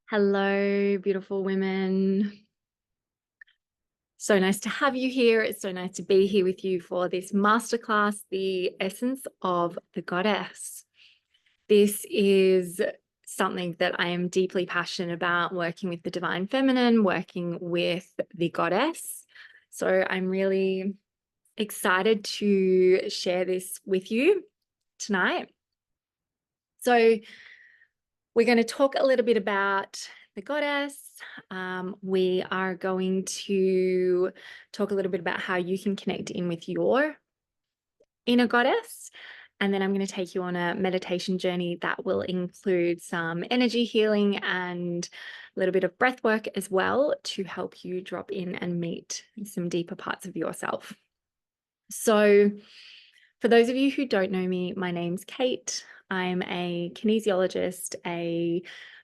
Hello, beautiful women. So nice to have you here. It's so nice to be here with you for this masterclass, The Essence of the Goddess. This is something that I am deeply passionate about, working with the divine feminine, working with the goddess. So I'm really excited to share this with you tonight. So we're going to talk a little bit about the goddess. We are going to talk a little bit about how you can connect in with your inner goddess. And then I'm going to take you on a meditation journey that will include some energy healing and a little bit of breath work as well to help you drop in and meet some deeper parts of yourself. So, for those of you who don't know me, my name's Kate. I'm a kinesiologist, a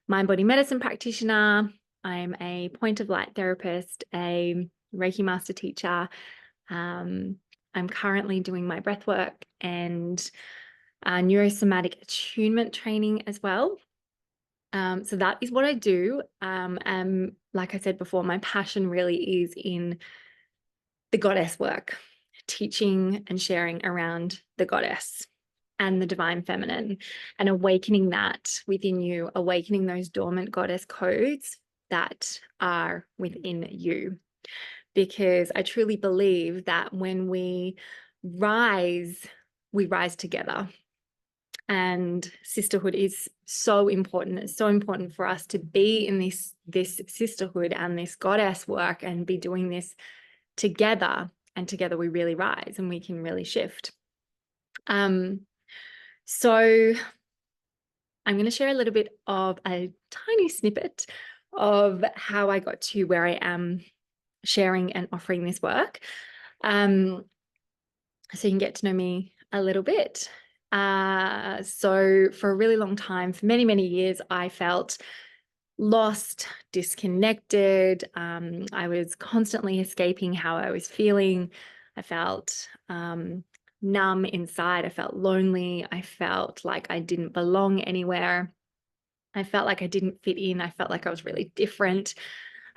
mind-body medicine practitioner. I'm a point of light therapist, a Reiki master teacher. I'm currently doing my breath work and neurosomatic attunement training as well. So that is what I do. And like I said before, my passion really is in the goddess work, teaching and sharing around the goddess and the divine feminine, and awakening that within you, awakening those dormant goddess codes that are within you. Because I truly believe that when we rise together. And sisterhood is so important. It's so important for us to be in this sisterhood and this goddess work and be doing this together, and together we really rise and we can really shift. So I'm going to share a little bit of a tiny snippet of how I got to where I am sharing and offering this work. So you can get to know me a little bit. So for a really long time, for many, many years, I felt lost, disconnected. I was constantly escaping how I was feeling. I felt numb inside. I felt lonely. I felt like I didn't belong anywhere. I felt like I didn't fit in. I felt like I was really different.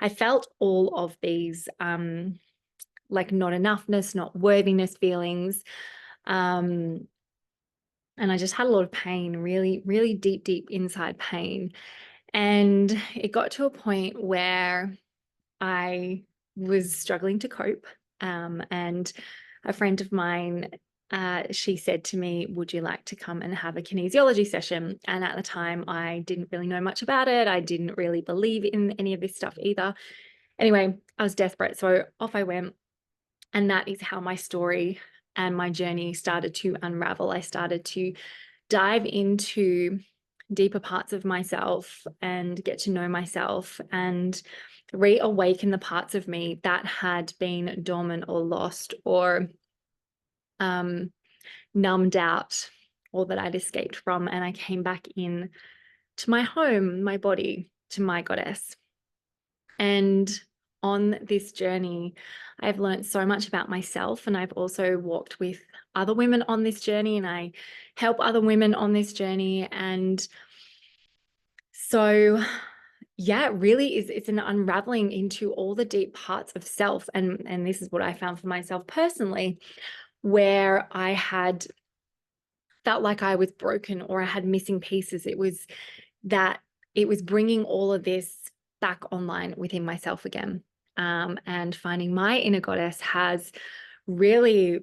I felt all of these like not enoughness, not worthiness feelings. And I just had a lot of pain, really, really deep, deep inside pain. And it got to a point where I was struggling to cope. And a friend of mine, she said to me, would you like to come and have a kinesiology session? And at the time, I didn't really know much about it. I didn't really believe in any of this stuff either. Anyway, I was desperate. So off I went. And that is how my story and my journey started to unravel. I started to dive into deeper parts of myself and get to know myself and reawaken the parts of me that had been dormant or lost or numbed out, or that I'd escaped from. And I came back in to my home, my body, to my goddess. And on this journey, I've learned so much about myself, and I've also walked with other women on this journey, and I help other women on this journey. And so, yeah, it really is, it's an unraveling into all the deep parts of self. And this is what I found for myself personally, where I had felt like I was broken or I had missing pieces. It was bringing all of this back online within myself again. And finding my inner goddess has really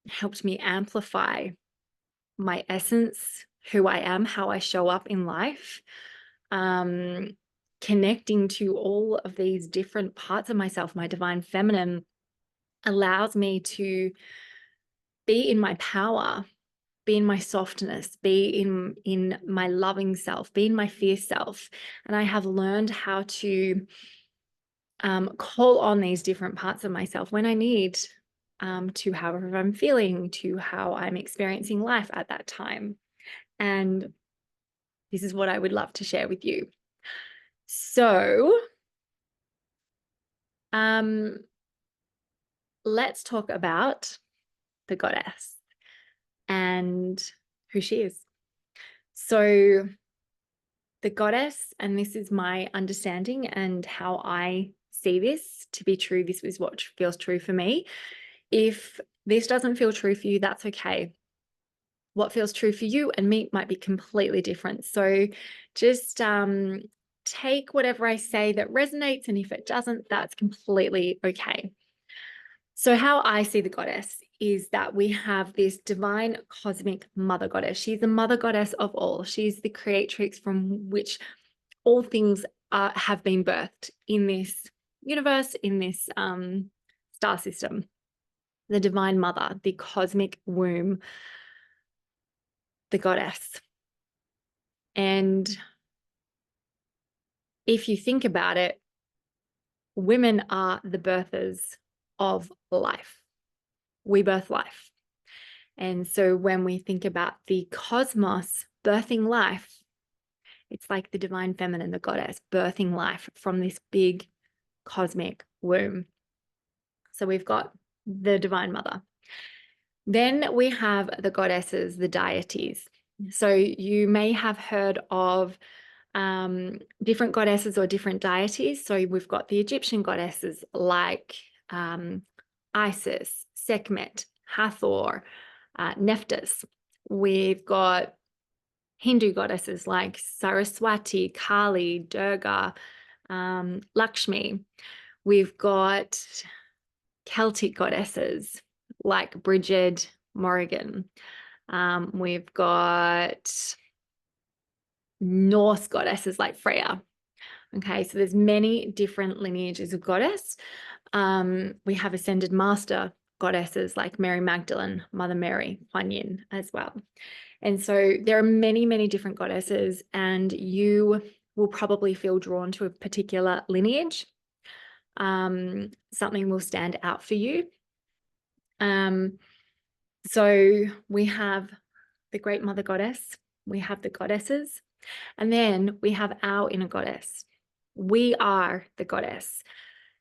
helped me amplify my essence, who I am, how I show up in life, connecting to all of these different parts of myself. My divine feminine allows me to be in my power, be in my softness, be in my loving self, be in my fierce self. And I have learned how to call on these different parts of myself when I need to, however I'm feeling, to how I'm experiencing life at that time. And this is what I would love to share with you. So let's talk about the goddess and who she is. So the goddess, and this is my understanding and how I see this to be true. This is what feels true for me. If this doesn't feel true for you, that's okay. What feels true for you and me might be completely different. So just take whatever I say that resonates, and if it doesn't, that's completely okay. So how I see the goddess is that we have this divine cosmic mother goddess. She's the mother goddess of all. She's the creatrix from which all things have been birthed in this universe, in this star system. The divine mother, the cosmic womb, the goddess. And if you think about it, women are the birthers of life. We birth life. And so when we think about the cosmos birthing life, it's like the divine feminine, the goddess, birthing life from this big cosmic womb. So we've got the divine mother. Then we have the goddesses, the deities. So you may have heard of different goddesses or different deities. So we've got the Egyptian goddesses like Isis, Sekhmet, Hathor, Nephthys. We've got Hindu goddesses like Saraswati, Kali, Durga, Lakshmi. We've got Celtic goddesses like Bridget, Morrigan. We've got Norse goddesses like Freya. Okay, so there's many different lineages of goddess. We have ascended master goddesses like Mary Magdalene, Mother Mary, Kuan Yin as well. And so there are many, many different goddesses, and you will probably feel drawn to a particular lineage. Something will stand out for you. So we have the great mother goddess, we have the goddesses, and then we have our inner goddess. We are the goddess.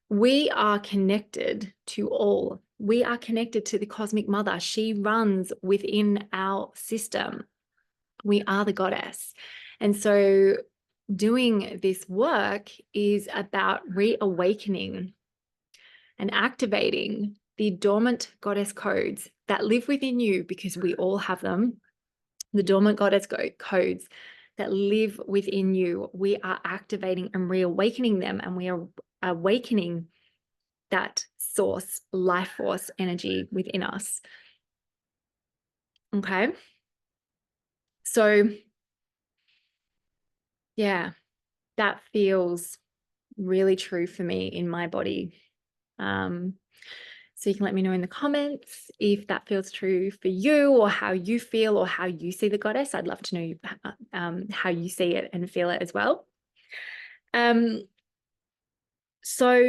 We are connected to all. We are connected to the cosmic mother. She runs within our system. We are the goddess. And so doing this work is about reawakening and activating the dormant goddess codes that live within you, because we all have them. The dormant goddess codes that live within you, we are activating and reawakening them, and we are awakening that source, life force energy within us. Okay. So yeah, that feels really true for me in my body. So you can let me know in the comments if that feels true for you, or how you feel, or how you see the goddess. I'd love to know how you see it and feel it as well. So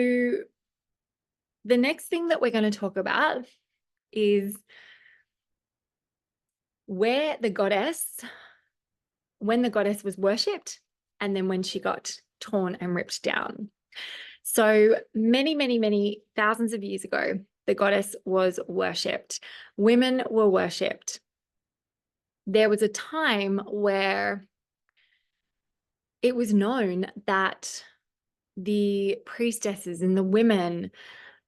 the next thing that we're going to talk about is when the goddess was worshipped, and then when she got torn and ripped down. So many, many, many thousands of years ago, the goddess was worshipped. Women were worshipped. There was a time where it was known that the priestesses and the women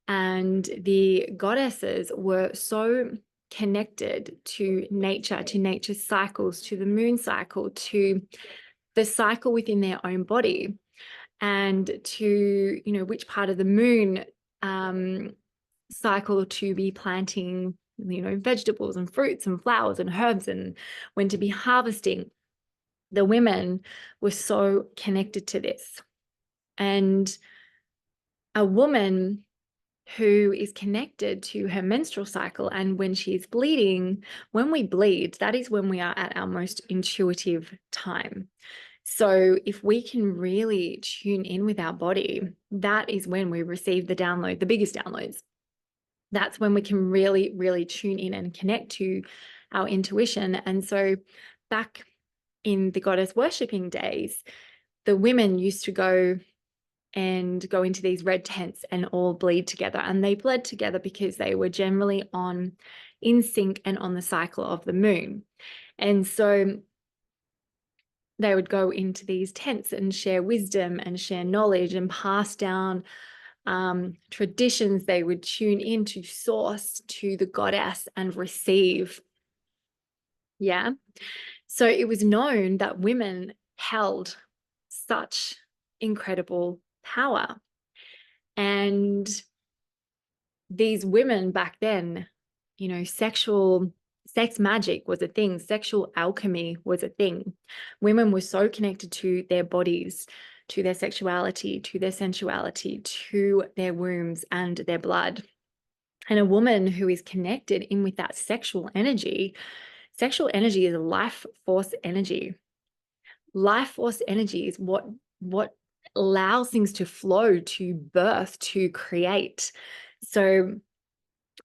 and the goddesses were so connected to nature's cycles, to the moon cycle, to the cycle within their own body, and to, which part of the moon cycle to be planting, vegetables and fruits and flowers and herbs, and when to be harvesting. The women were so connected to this. And a woman who is connected to her menstrual cycle, and when she's bleeding, when we bleed, that is when we are at our most intuitive time. So if we can really tune in with our body, that is when we receive the download, the biggest downloads. That's when we can really, really tune in and connect to our intuition. And so back in the goddess worshipping days, the women used to go into these red tents and all bleed together. And they bled together because they were generally in sync and on the cycle of the moon. And so they would go into these tents and share wisdom and share knowledge and pass down traditions. They would tune into source, to the goddess, and receive. Yeah. So it was known that women held such incredible power. And these women back then, you know, sex magic was a thing, sexual alchemy was a thing. Women were so connected to their bodies, to their sexuality, to their sensuality, to their wombs and their blood. And a woman who is connected in with that sexual energy is life force energy. Life force energy is what allows things to flow, to birth, to create. So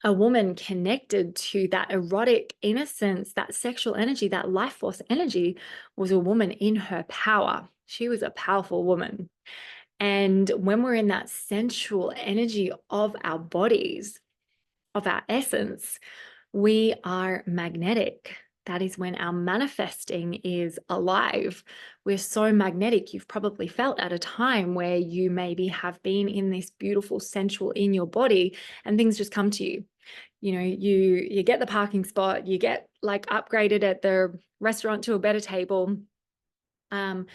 a woman connected to that erotic innocence, that sexual energy, that life force energy, was a woman in her power. She was a powerful woman. And when we're in that sensual energy of our bodies, of our essence, we are magnetic. That is when our manifesting is alive. We're so magnetic. You've probably felt at a time where you maybe have been in this beautiful sensual in your body and things just come to you. You know, you get the parking spot, you get like upgraded at the restaurant to a better table. You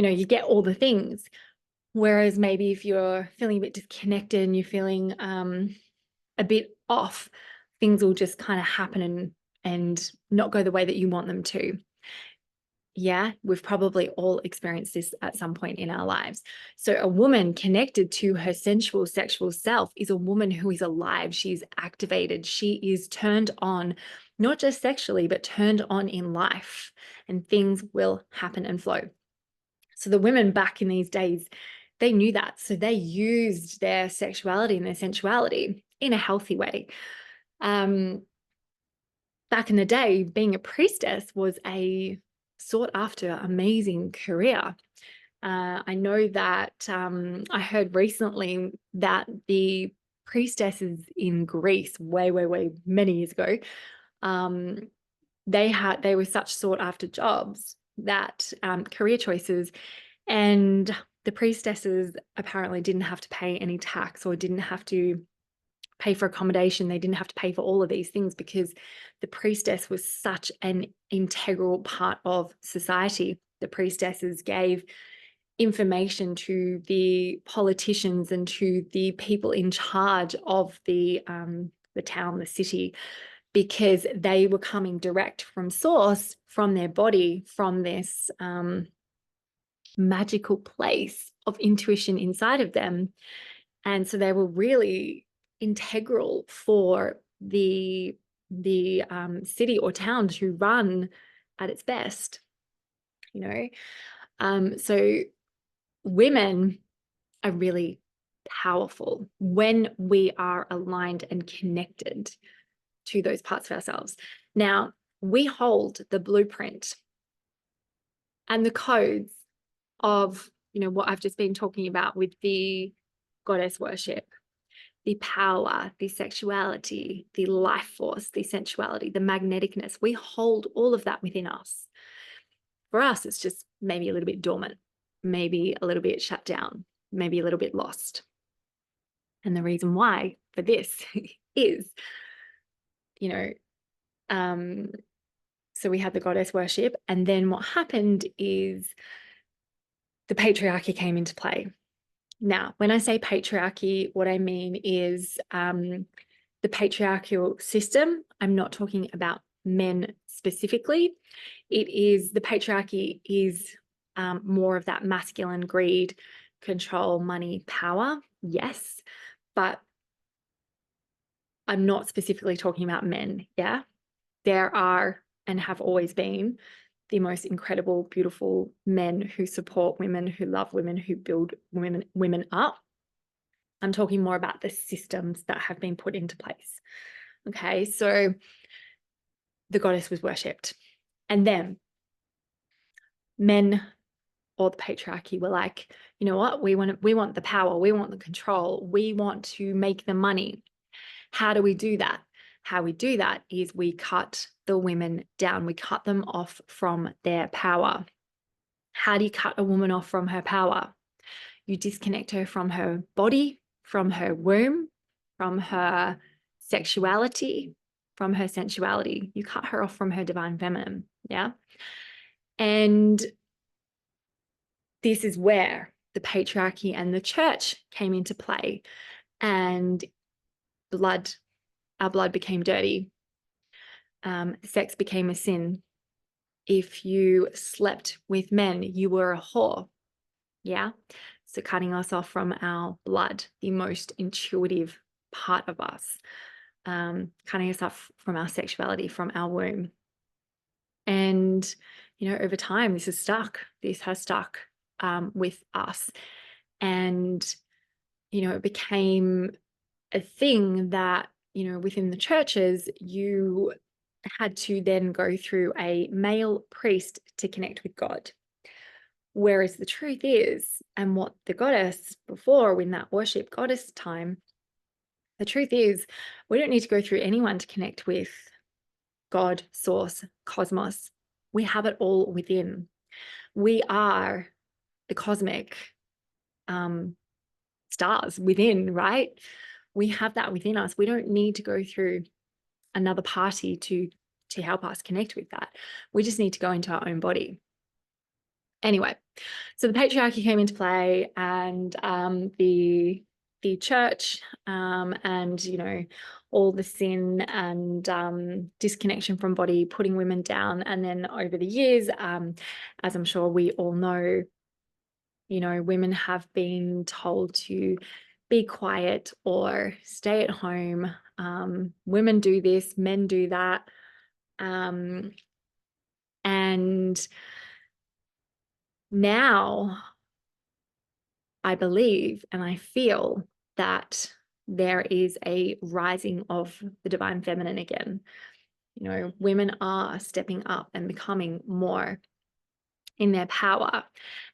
know, you get all the things. Whereas maybe if you're feeling a bit disconnected and you're feeling a bit off, things will just kind of happen and not go the way that you want them to. Yeah, we've probably all experienced this at some point in our lives. So a woman connected to her sensual, sexual self is a woman who is alive. She's activated. She is turned on, not just sexually, but turned on in life, and things will happen and flow. So the women back in these days, they knew that. So they used their sexuality and their sensuality in a healthy way. Back in the day, being a priestess was a sought after, amazing career. I know that I heard recently that the priestesses in Greece, way many years ago, they were such sought after jobs, that career choices, and the priestesses apparently didn't have to pay any tax or didn't have to pay for accommodation. They didn't have to pay for all of these things because the priestess was such an integral part of society. The priestesses gave information to the politicians and to the people in charge of the town, the city, because they were coming direct from source, from their body, from this magical place of intuition inside of them. And so they were really integral for the city or town to run at its best, you know. So women are really powerful when we are aligned and connected to those parts of ourselves. Now, we hold the blueprint and the codes of, you know, what I've just been talking about with the goddess worship, the power, the sexuality, the life force, the sensuality, the magneticness. We hold all of that within us. For us, it's just maybe a little bit dormant, maybe a little bit shut down, maybe a little bit lost. And the reason why for this is, you know, so we had the goddess worship, and then what happened is the patriarchy came into play. Now, when I say patriarchy, what I mean is the patriarchal system. I'm not talking about men specifically. The patriarchy is more of that masculine greed, control, money, power. Yes, but I'm not specifically talking about men. Yeah, there are and have always been the most incredible, beautiful men who support women, who love women, who build women up. I'm talking more about the systems that have been put into place. Okay, so the goddess was worshipped. And then men or the patriarchy were like, you know what, we want the power, we want the control, we want to make the money. How do we do that? How we do that is we cut the women down. We cut them off from their power. How do you cut a woman off from her power? You disconnect her from her body, from her womb, from her sexuality, from her sensuality. You cut her off from her divine feminine. Yeah. And this is where the patriarchy and the church came into play, and our blood became dirty. Sex became a sin. If you slept with men, you were a whore. Yeah. So cutting us off from our blood, the most intuitive part of us, cutting us off from our sexuality, from our womb. And, over time, this has stuck. This has stuck with us. And, it became a thing that, within the churches, you had to then go through a male priest to connect with God. Whereas the truth is, and what the goddess before, in that worship goddess time, the truth is, we don't need to go through anyone to connect with God, source, cosmos. We have it all within. We are the cosmic stars within, right? We have that within us. We don't need to go through another party to help us connect with that. We just need to go into our own body. Anyway, so the patriarchy came into play, and the church, and all the sin and disconnection from body, putting women down. And then over the years, as I'm sure we all know, women have been told to be quiet or stay at home. Women do this, men do that. And now I believe and I feel that there is a rising of the divine feminine again. Women are stepping up and becoming more in their power.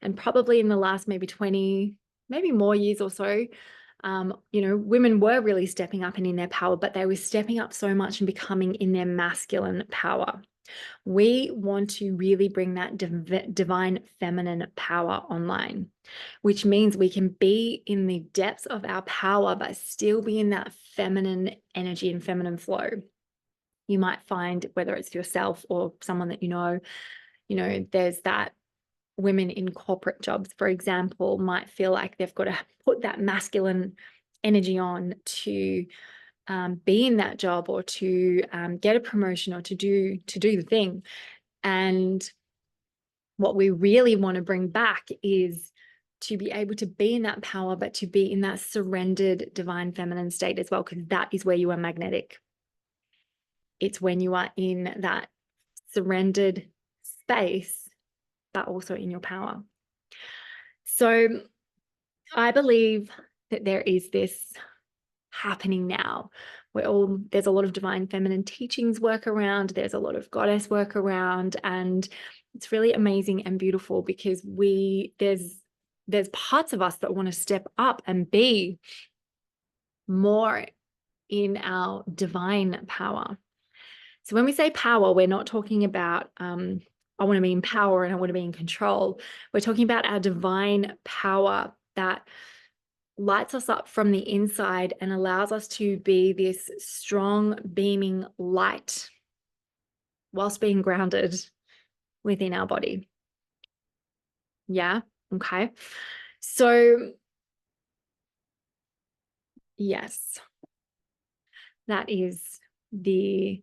And probably in the last maybe 20, maybe more years or so, women were really stepping up and in their power, but they were stepping up so much and becoming in their masculine power. We want to really bring that divine feminine power online, which means we can be in the depths of our power, but still be in that feminine energy and feminine flow. You might find, whether it's yourself or someone that there's that women in corporate jobs, for example, might feel like they've got to put that masculine energy on to be in that job, or to get a promotion, or to do the thing. And what we really want to bring back is to be able to be in that power, but to be in that surrendered divine feminine state as well, because that is where you are magnetic. It's when you are in that surrendered space, but also in your power. So I believe that there is this happening now. There's a lot of divine feminine teachings work around, there's a lot of goddess work around, and it's really amazing and beautiful, because there's parts of us that want to step up and be more in our divine power. So when we say power, we're not talking about I want to be in power and I want to be in control. We're talking about our divine power that lights us up from the inside and allows us to be this strong, beaming light whilst being grounded within our body. Yeah. Okay. So yes, that is the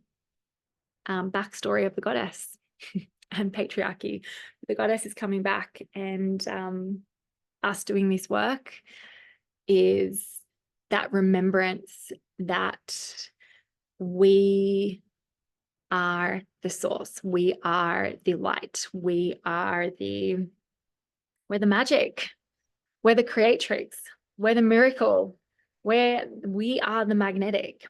backstory of the goddess and patriarchy. The goddess is coming back, and us doing this work is that remembrance that we are the source, we are the light, we're the magic, we're the creatrix, we're the miracle, we are the magnetic.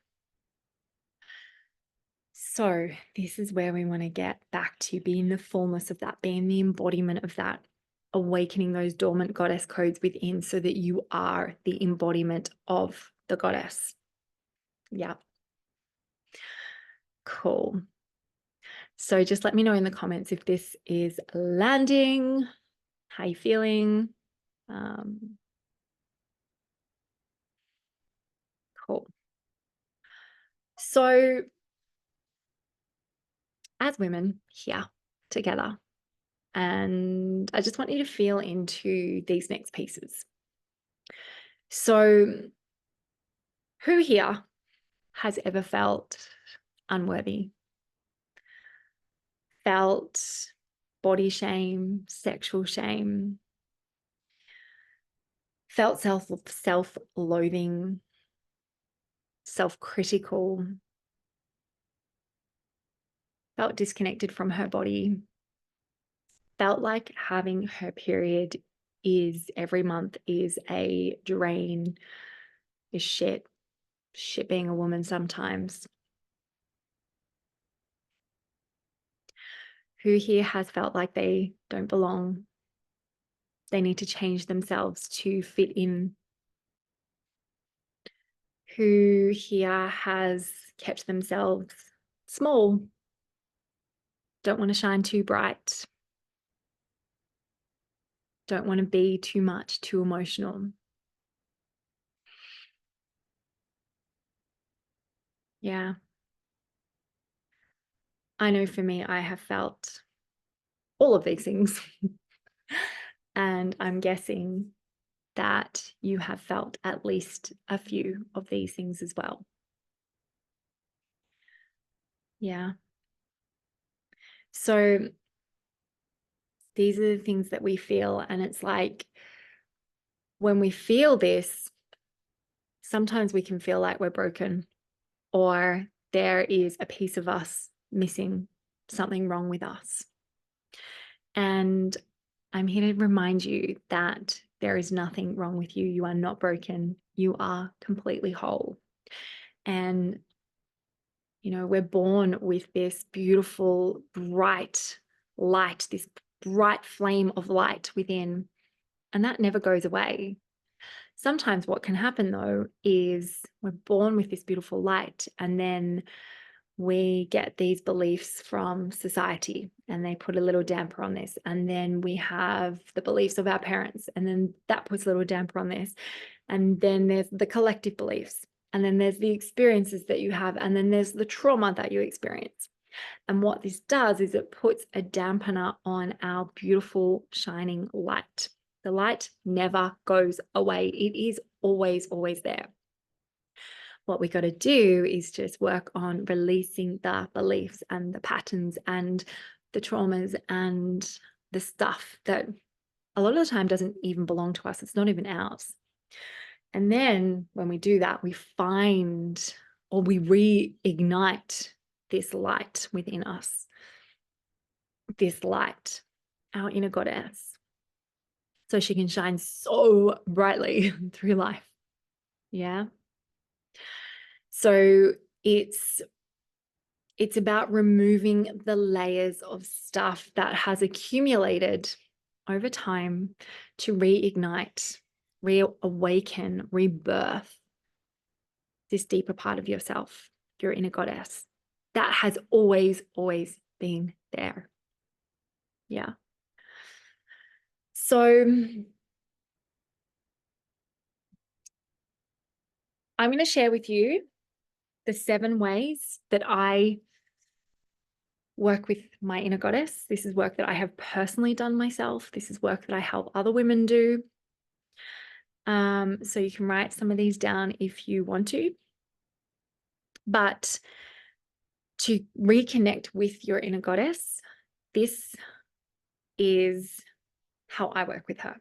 So this is where we want to get back to being the fullness of that, being the embodiment of that, awakening those dormant goddess codes within, so that you are the embodiment of the goddess. Yeah. Cool. So just let me know in the comments if this is landing. How you feeling? Cool. So as women here together, and I just want you to feel into these next pieces. So who here has ever felt unworthy, felt body shame, sexual shame, felt self-loathing, self-critical, felt disconnected from her body, felt like having her period is every month is a drain, is shit being a woman sometimes. Who here has felt like they don't belong? They need to change themselves to fit in. Who here has kept themselves small? Don't want to shine too bright. Don't want to be too much, too emotional. Yeah. I know for me, I have felt all of these things. And I'm guessing that you have felt at least a few of these things as well. Yeah. So these are the things that we feel. And it's like when we feel this, sometimes we can feel like we're broken or there is a piece of us missing, something wrong with us. And I'm here to remind you that there is nothing wrong with you. You are not broken. You are completely whole. And, you know, we're born with this beautiful, bright light, this bright flame of light within, and that never goes away. Sometimes what can happen though is we're born with this beautiful light and then we get these beliefs from society and they put a little damper on this. And then we have the beliefs of our parents and then that puts a little damper on this. And then there's the collective beliefs. And then there's the experiences that you have. And then there's the trauma that you experience. And what this does is it puts a dampener on our beautiful shining light. The light never goes away. It is always, always there. What we got to do is just work on releasing the beliefs and the patterns and the traumas and the stuff that a lot of the time doesn't even belong to us. It's not even ours. And then when we do that, we find or we reignite this light within us, this light, our inner goddess, so she can shine so brightly through life. Yeah. So it's about removing the layers of stuff that has accumulated over time to reignite, reawaken, rebirth this deeper part of yourself, your inner goddess. That has always, always been there. Yeah. So I'm going to share with you the 7 ways that I work with my inner goddess. This is work that I have personally done myself. This is work that I help other women do. So you can write some of these down if you want to. But to reconnect with your inner goddess, this is how I work with her.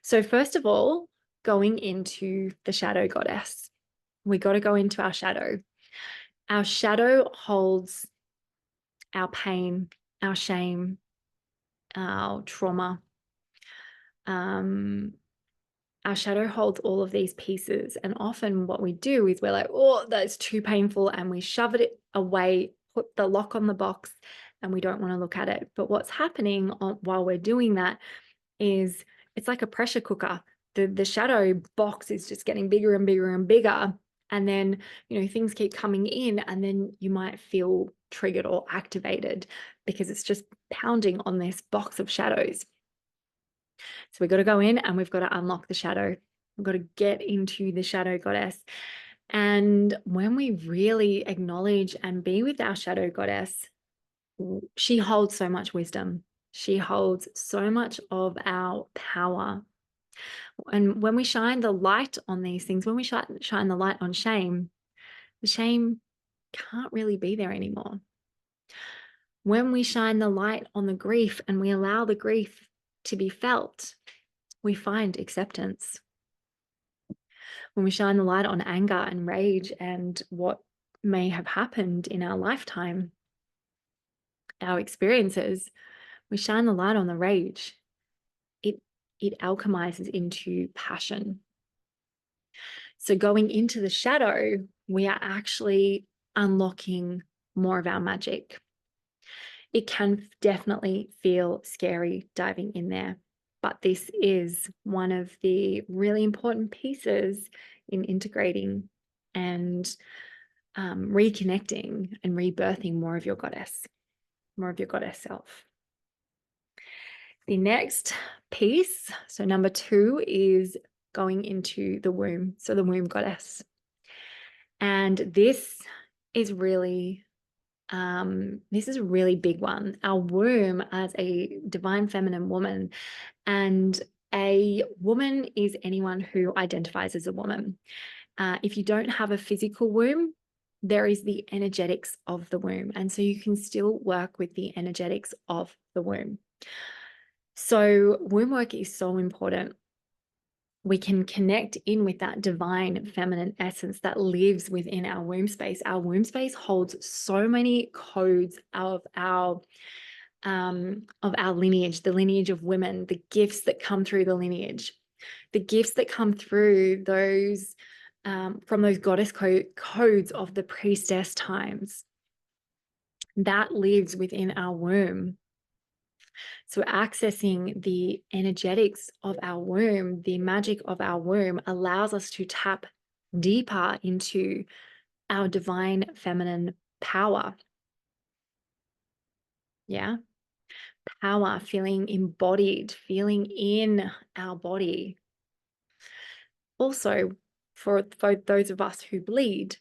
So first of all, going into the shadow goddess, we got to go into our shadow. Our shadow holds our pain, our shame, our trauma. Our shadow holds all of these pieces. And often what we do is we're like, oh, that's too painful. And we shove it away, put the lock on the box, and we don't want to look at it. But what's happening while we're doing that is it's like a pressure cooker. The shadow box is just getting bigger and bigger and bigger. And then, you know, things keep coming in and then you might feel triggered or activated because it's just pounding on this box of shadows. So we've got to go in and we've got to unlock the shadow. We've got to get into the shadow goddess. And when we really acknowledge and be with our shadow goddess, she holds so much wisdom. She holds so much of our power. And when we shine the light on these things, when we shine the light on shame, the shame can't really be there anymore. When we shine the light on the grief and we allow the grief to be felt, we find acceptance. When we shine the light on anger and rage and what may have happened in our lifetime, our experiences, we shine the light on the rage. It alchemizes into passion. So going into the shadow, we are actually unlocking more of our magic. It can definitely feel scary diving in there, but this is one of the really important pieces in integrating and reconnecting and rebirthing more of your goddess self. The next piece, so number 2, is going into the womb, so the womb goddess. And this is really a really big one. Our womb as a divine feminine woman, and a woman is anyone who identifies as a woman. If you don't have a physical womb, there is the energetics of the womb. And so you can still work with the energetics of the womb. So womb work is so important. We can connect in with that divine feminine essence that lives within our womb space. Our womb space holds so many codes of our lineage, the lineage of women, the gifts that come through the lineage, the gifts that come through those from those goddess codes of the priestess times. That lives within our womb. So accessing the energetics of our womb, the magic of our womb, allows us to tap deeper into our divine feminine power. Yeah. Power, feeling embodied, feeling in our body. Also, for those of us who bleed,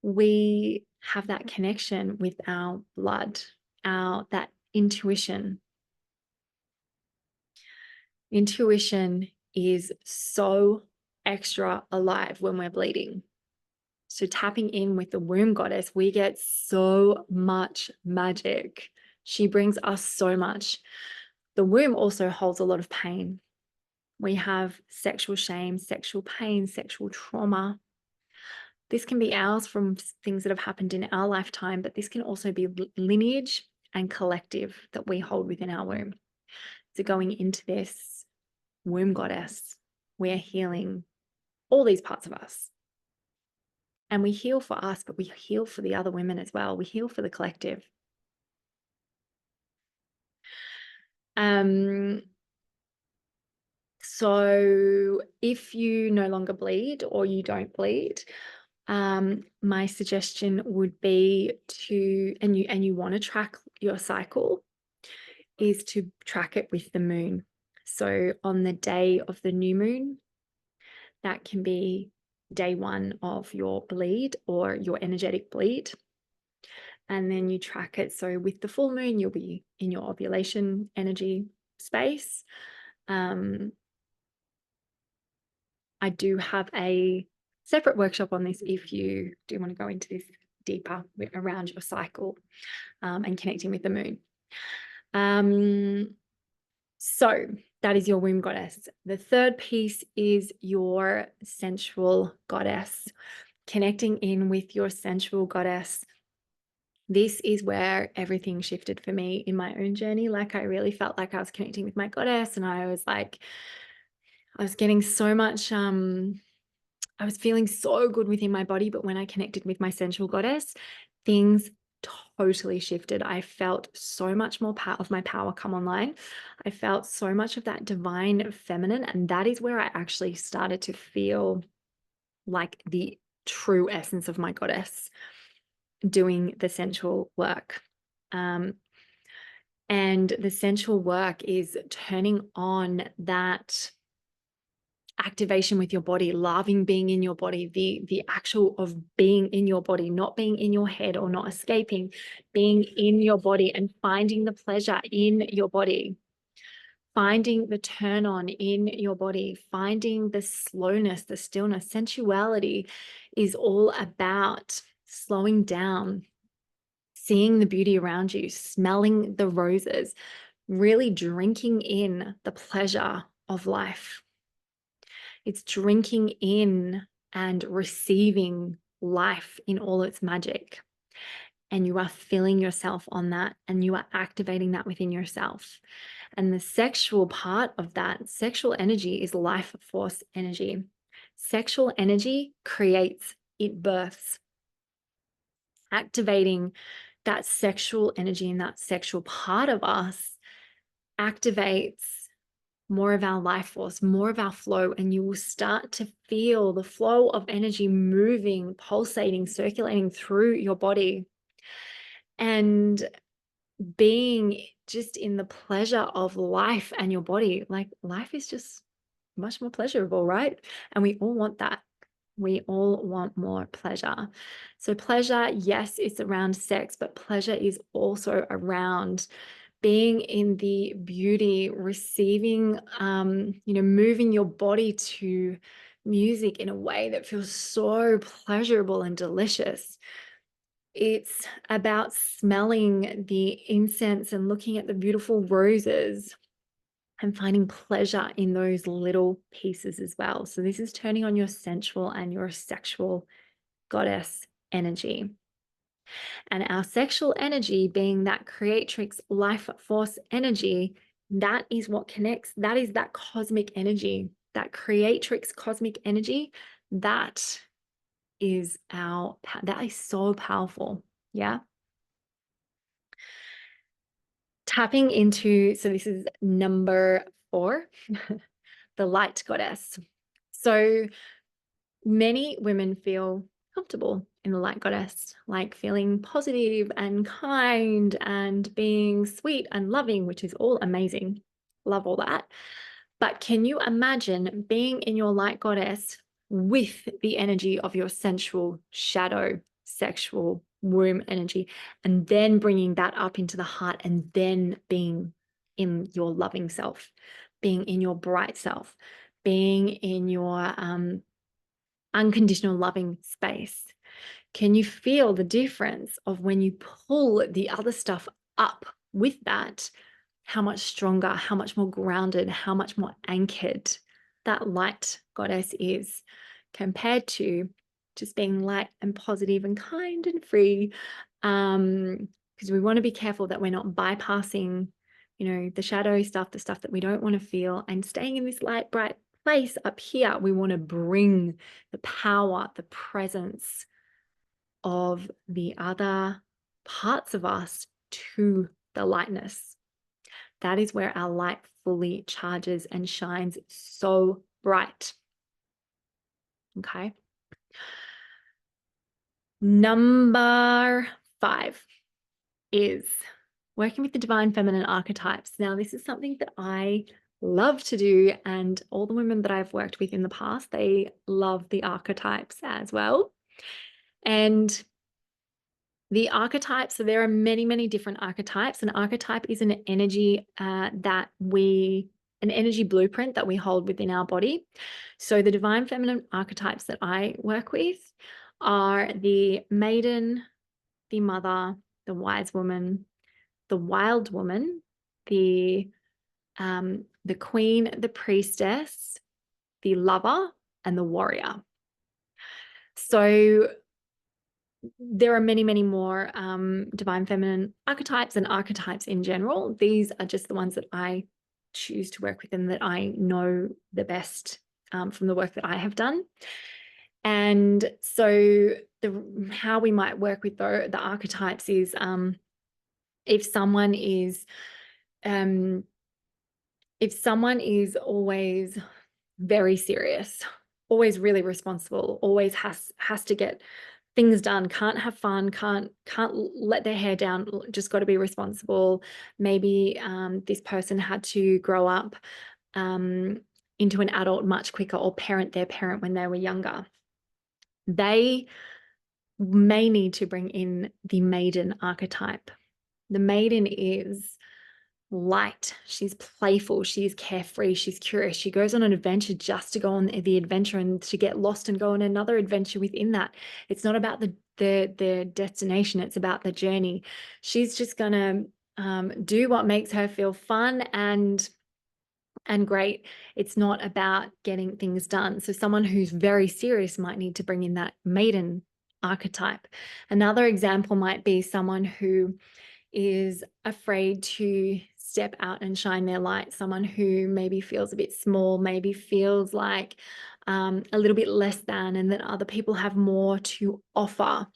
we have that connection with our blood, that intuition. Intuition is so extra alive when we're bleeding. So tapping in with the womb goddess, we get so much magic. She brings us so much. The womb also holds a lot of pain. We have sexual shame, sexual pain, sexual trauma. This can be ours from things that have happened in our lifetime, but this can also be lineage and collective that we hold within our womb. So going into this womb goddess, we are healing all these parts of us. And we heal for us, but we heal for the other women as well. We heal for the collective. So if you no longer bleed or you don't bleed, my suggestion would be to, and you want to track your cycle, is to track it with the moon. So on the day of the new moon, that can be day 1 of your bleed or your energetic bleed. And then you track it. So with the full moon, you'll be in your ovulation energy space. I do have a separate workshop on this if you do want to go into this deeper around your cycle and connecting with the moon. So that is your womb goddess. The third piece is your sensual goddess. Connecting in with your sensual goddess. This is where everything shifted for me in my own journey. Like I really felt like I was connecting with my goddess, and I was getting so much, I was feeling so good within my body, but when I connected with my sensual goddess, things totally shifted. I felt so much more of my power come online. I felt so much of that divine feminine, and that is where I actually started to feel like the true essence of my goddess doing the sensual work. And the sensual work is turning on that activation with your body, loving being in your body, the actual of being in your body, not being in your head or not escaping, being in your body and finding the pleasure in your body, finding the turn on in your body, finding the slowness, the stillness. Sensuality is all about slowing down, seeing the beauty around you, smelling the roses, really drinking in the pleasure of life. It's drinking in and receiving life in all its magic. And you are filling yourself on that, and you are activating that within yourself. And the sexual part of that, sexual energy, is life force energy. Sexual energy creates, it births. Activating that sexual energy and that sexual part of us activates more of our life force, more of our flow, and you will start to feel the flow of energy moving, pulsating, circulating through your body, and being just in the pleasure of life and your body. Like, life is just much more pleasurable, right? And we all want that. We all want more pleasure. So pleasure, yes, it's around sex, but pleasure is also around being in the beauty, receiving, moving your body to music in a way that feels so pleasurable and delicious. It's about smelling the incense and looking at the beautiful roses and finding pleasure in those little pieces as well. So this is turning on your sensual and your sexual goddess energy. And our sexual energy, being that creatrix life force energy, that is what connects. That is that cosmic energy, that creatrix cosmic energy. That is that is so powerful. Yeah. Tapping into, so this is number 4, the light goddess. So many women feel comfortable in the light goddess, like feeling positive and kind and being sweet and loving, which is all amazing. Love all that. But can you imagine being in your light goddess with the energy of your sensual shadow, sexual womb energy, and then bringing that up into the heart, and then being in your loving self, being in your bright self, being in your unconditional loving space? Can you feel the difference of when you pull the other stuff up with that, how much stronger, how much more grounded, how much more anchored that light goddess is compared to just being light and positive and kind and free? Because we want to be careful that we're not bypassing, the shadowy stuff, the stuff that we don't want to feel, and staying in this light, bright place up here. We want to bring the power, the presence of the other parts of us to the lightness. That is where our light fully charges and shines so bright. Okay. Number 5 is working with the divine feminine archetypes. Now, this is something that I love to do, and all the women that I've worked with in the past, they love the archetypes as well. And the archetypes, so there are many, many different archetypes. An archetype is an energy an energy blueprint that we hold within our body. So the divine feminine archetypes that I work with are the maiden, the mother, the wise woman, the wild woman, the queen, the priestess, the lover, and the warrior. So there are many, many more divine feminine archetypes and archetypes in general. These are just the ones that I choose to work with and that I know the best from the work that I have done. And so how we might work with the archetypes is if someone is always very serious, always really responsible, always has to get things done, can't have fun, can't let their hair down, just got to be responsible. Maybe this person had to grow up into an adult much quicker, or parent their parent when they were younger. They may need to bring in the maiden archetype. The maiden is light, she's playful, she's carefree, she's curious, she goes on an adventure just to go on the adventure and to get lost and go on another adventure within that. It's not about the destination, it's about the journey. She's just gonna do what makes her feel fun and great. It's not about getting things done. So someone who's very serious might need to bring in that maiden archetype. Another example might be someone who is afraid to step out and shine their light, someone who maybe feels a bit small, maybe feels like a little bit less than, and that other people have more to offer.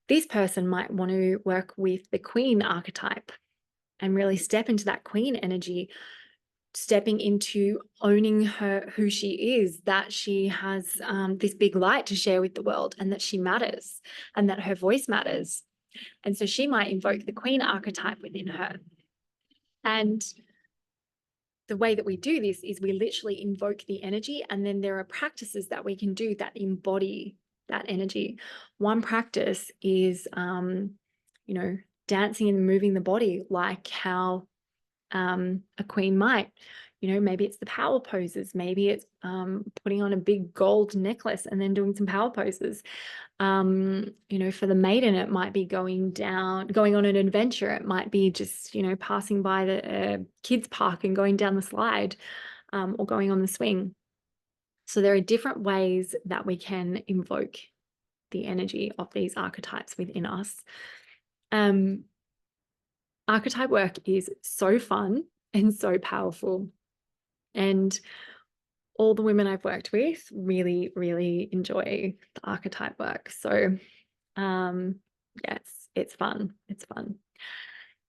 This person might want to work with the queen archetype and really step into that queen energy, stepping into owning who she is, that she has this big light to share with the world, and that she matters, and that her voice matters. And so she might invoke the queen archetype within her. And the way that we do this is we literally invoke the energy, and then there are practices that we can do that embody that energy. One practice is, dancing and moving the body like how a queen might. Maybe it's the power poses. Maybe it's putting on a big gold necklace and then doing some power poses. For the maiden, it might be going on an adventure. It might be just, passing by the kids park and going down the slide, or going on the swing. So there are different ways that we can invoke the energy of these archetypes within us. Archetype work is so fun and so powerful. And all the women I've worked with really, really enjoy the archetype work. So yes, it's fun. It's fun.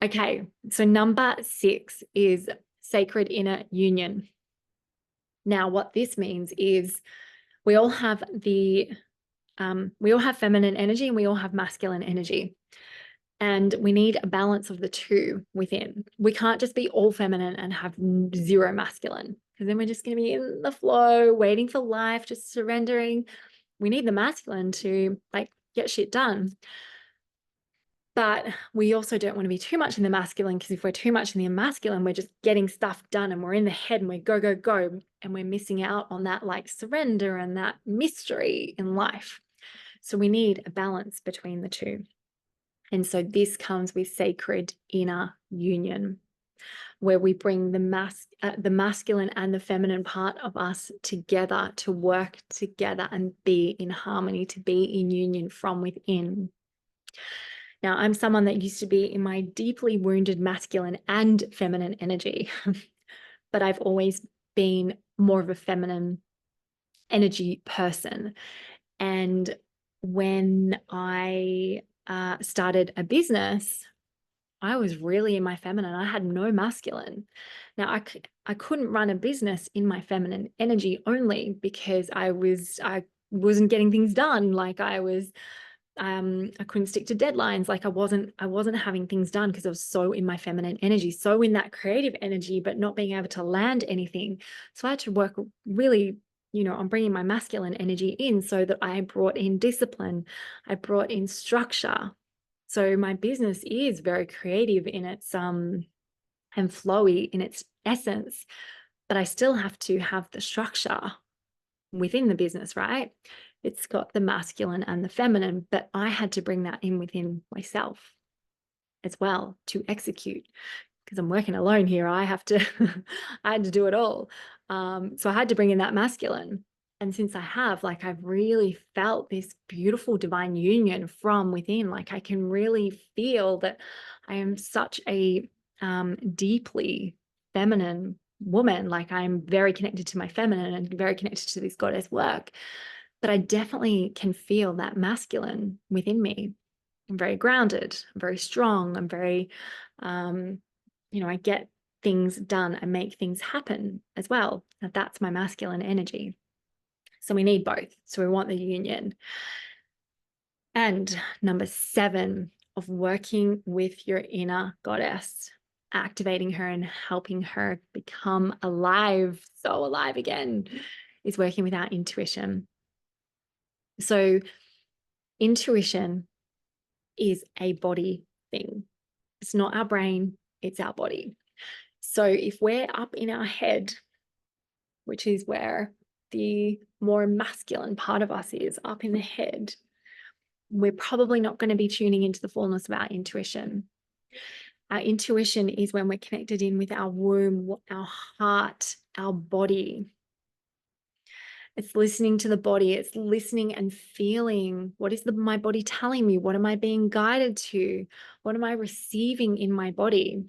Okay, so number 6 is sacred inner union. Now, what this means is we all have feminine energy and we all have masculine energy. And we need a balance of the two within. We can't just be all feminine and have zero masculine, because then we're just going to be in the flow, waiting for life, just surrendering. We need the masculine to get shit done. But we also don't want to be too much in the masculine, because if we're too much in the masculine, we're just getting stuff done and we're in the head and we go, go, go. And we're missing out on that surrender and that mystery in life. So we need a balance between the two. And so this comes with sacred inner union, where we bring the masculine and the feminine part of us together to work together and be in harmony, to be in union from within. Now, I'm someone that used to be in my deeply wounded masculine and feminine energy, but I've always been more of a feminine energy person. And when I started a business, I was really in my feminine. I had no masculine. Now, I couldn't run a business in my feminine energy only because I wasn't getting things done. I couldn't stick to deadlines. I wasn't having things done because I was so in my feminine energy, so in that creative energy, but not being able to land anything. So I had to work really, on bringing my masculine energy in, so that I brought in discipline, I brought in structure. So my business is very creative in its and flowy in its essence, but I still have to have the structure within the business, right? It's got the masculine and the feminine, but I had to bring that in within myself as well to execute, because I'm working alone here. I had to do it all. So I had to bring in that masculine. And since I have, I've really felt this beautiful divine union from within. I can really feel that I am such a deeply feminine woman. I'm very connected to my feminine and very connected to this goddess work. But I definitely can feel that masculine within me. I'm very grounded, I'm very strong, I'm very, I get things done and make things happen as well. That's my masculine energy. So we need both. So we want the union. And number 7 of working with your inner goddess, activating her and helping her become alive, so alive again, is working with our intuition. So intuition is a body thing. It's not our brain, it's our body. So if we're up in our head, which is where the more masculine part of us is, up in the head, we're probably not going to be tuning into the fullness of our intuition. Our intuition is when we're connected in with our womb, our heart, our body. It's listening to the body. It's listening and feeling, what is my body telling me? What am I being guided to? What am I receiving in my body?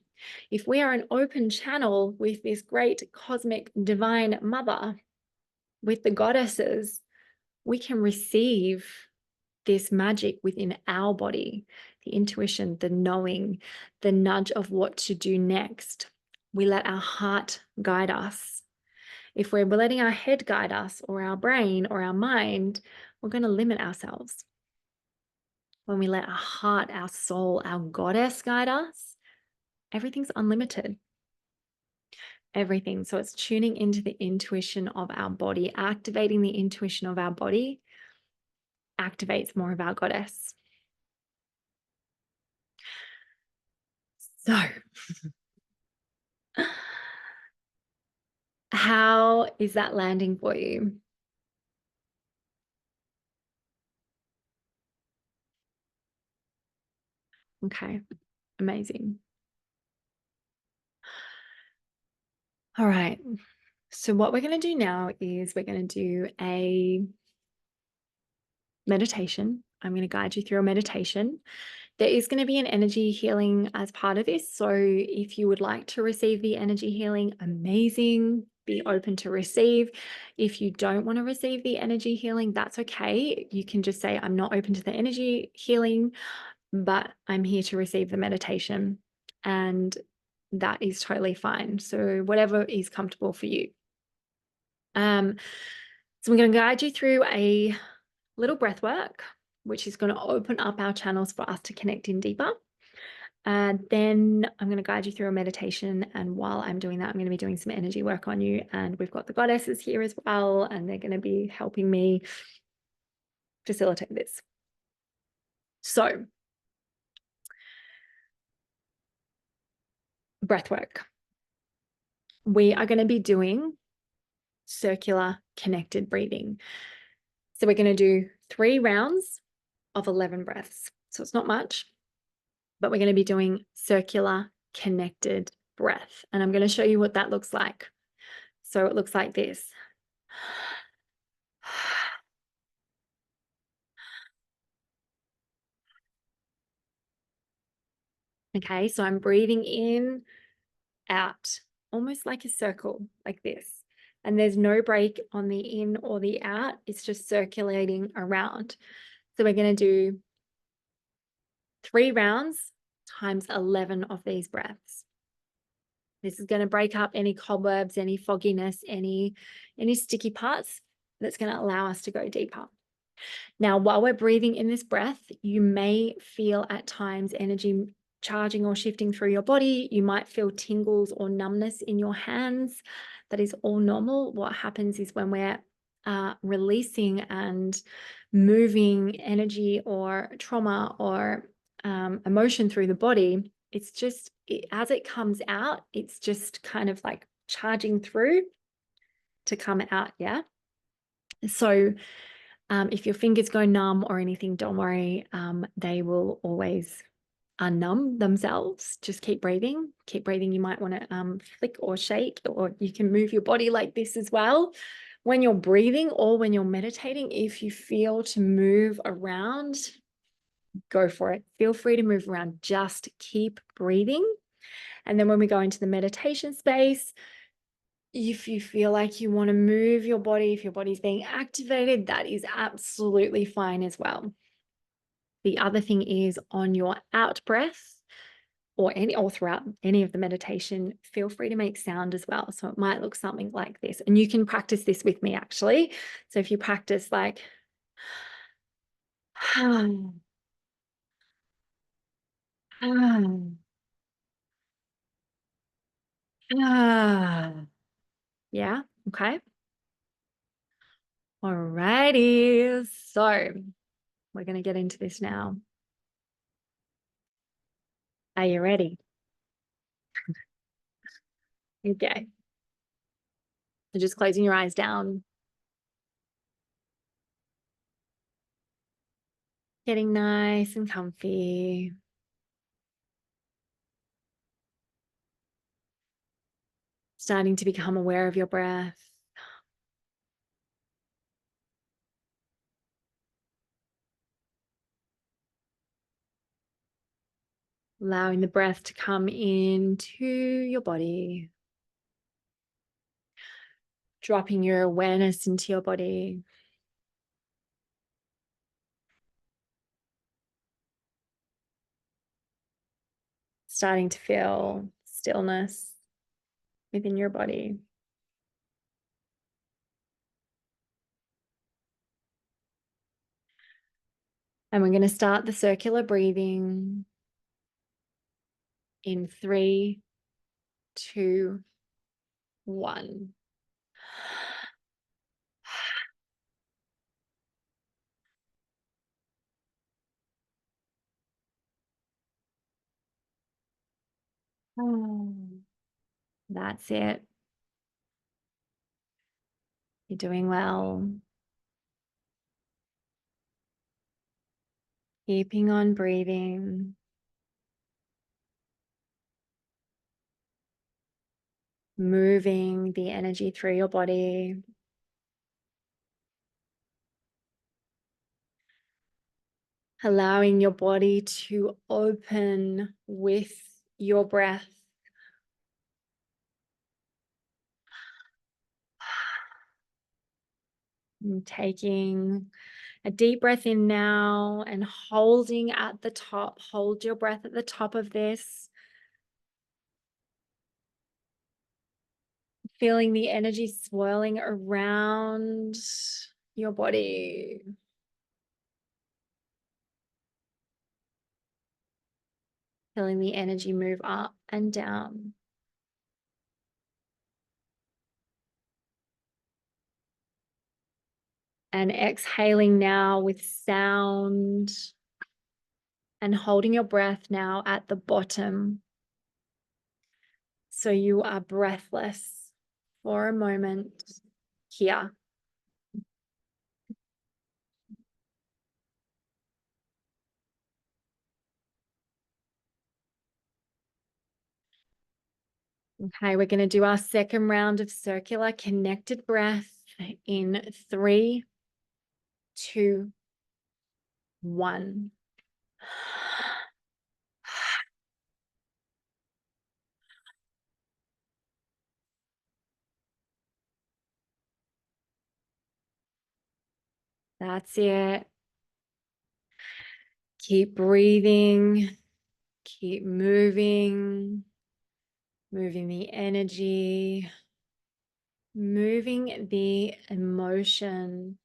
If we are an open channel with this great cosmic divine mother, with the goddesses, we can receive this magic within our body, the intuition, the knowing, the nudge of what to do next. We let our heart guide us. If we're letting our head guide us, or our brain or our mind, we're going to limit ourselves. When we let our heart, our soul, our goddess guide us, everything's unlimited. Everything. So it's tuning into the intuition of our body, activating the intuition of our body activates more of our goddess. So how is that landing for you? Okay, amazing. All right. So what we're going to do now is we're going to do a meditation. I'm going to guide you through a meditation. There is going to be an energy healing as part of this. So if you would like to receive the energy healing, amazing. Be open to receive. If you don't want to receive the energy healing, that's okay. You can just say, I'm not open to the energy healing, but I'm here to receive the meditation. And that is totally fine. So whatever is comfortable for you. So I'm going to guide you through a little breath work, which is going to open up our channels for us to connect in deeper. Then I'm going to guide you through a meditation. And while I'm doing that, I'm going to be doing some energy work on you. And we've got the goddesses here as well, and they're going to be helping me facilitate this. So, breath work. We are going to be doing circular connected breathing. So we're going to do 3 rounds of 11 breaths. So it's not much, but we're going to be doing circular connected breath. And I'm going to show you what that looks like. So it looks like this. Okay, so I'm breathing in, out, almost like a circle, like this. And there's no break on the in or the out. It's just circulating around. So we're going to do 3 rounds times 11 of these breaths. This is going to break up any cobwebs, any fogginess, any sticky parts. That's going to allow us to go deeper. Now, while we're breathing in this breath, you may feel at times energy charging or shifting through your body. You might feel tingles or numbness in your hands. That is all normal. What happens is when we're releasing and moving energy or trauma or emotion through the body, it's just, as it comes out, it's just kind of like charging through to come out. Yeah. So if your fingers go numb or anything, don't worry. They will always unnumb themselves. Just keep breathing. Keep breathing. You might want to flick or shake, or you can move your body like this as well. When you're breathing or when you're meditating, if you feel to move around, go for it. Feel free to move around. Just keep breathing. And then when we go into the meditation space, if you feel like you want to move your body, if your body's being activated, that is absolutely fine as well. The other thing is, on your out breath or throughout any of the meditation, feel free to make sound as well. So it might look something like this, and you can practice this with me actually. So if you practice like Yeah, okay. Alrighty, so we're going to get into this now. Are you ready? Okay. So just closing your eyes down, getting nice and comfy. Starting to become aware of your breath. Allowing the breath to come into your body. Dropping your awareness into your body. Starting to feel stillness within your body. And we're going to start the circular breathing in 3, 2, 1. That's it. You're doing well. Keeping on breathing. Moving the energy through your body. Allowing your body to open with your breath. And taking a deep breath in now and holding at the top. Hold your breath at the top of this. Feeling the energy swirling around your body. Feeling the energy move up and down. And exhaling now with sound. And holding your breath now at the bottom. So you are breathless for a moment here. Okay, we're going to do our second round of circular connected breath in 3, 2, 1. That's it. Keep breathing. Keep moving. Moving the energy. Moving the emotion.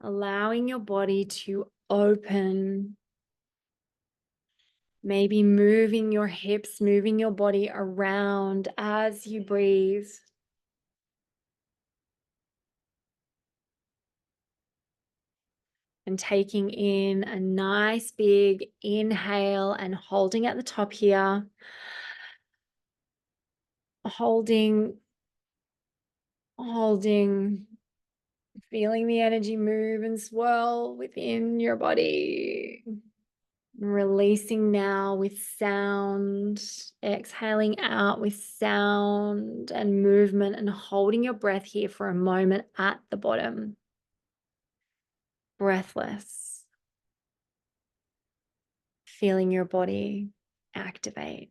Allowing your body to open. Maybe moving your hips, moving your body around as you breathe. And taking in a nice big inhale and holding at the top here. Holding, feeling the energy move and swirl within your body. Releasing now with sound, exhaling out with sound and movement, and holding your breath here for a moment at the bottom. Breathless. Feeling your body activate.